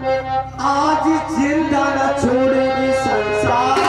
आज जिंदा न छोड़ेगी संसार।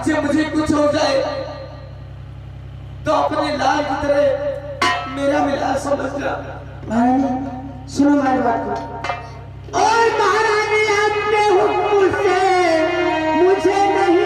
अगर मुझे कुछ हो जाए तो अपने लाल की तरह मेरा भी लाल समझना। महारानी सुनो हमारी बात को। और महारानी अपने हुक्म से मुझे नहीं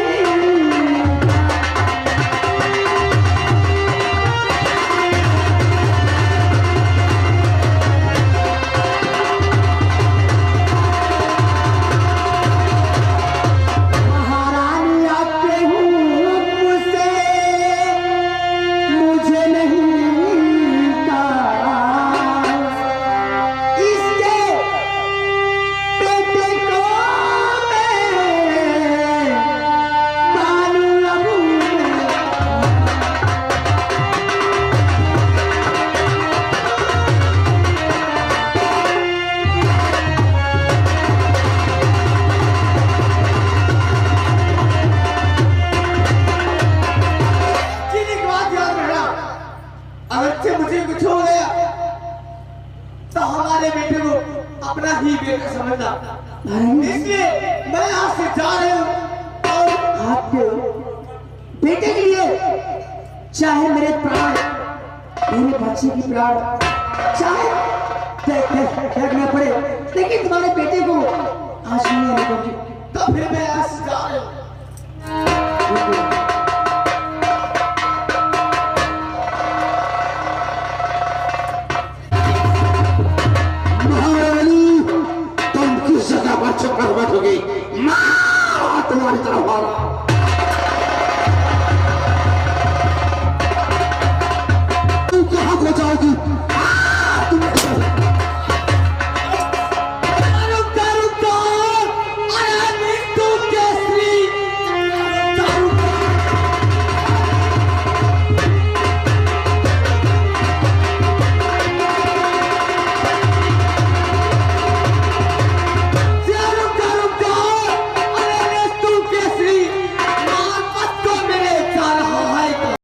मुझे कुछ हो गया तो हमारे बेटे को अपना ही बेटा समझना। इसलिए मैं आज से जा रही हूँ और आपके बेटे के लिए चाहे मेरे प्राण, मेरे बच्चे की प्राण चाहे फेंकना पड़े, लेकिन तुम्हारे बेटे को आज नहीं आने। तो फिर मैं आज से जा रही हूँ।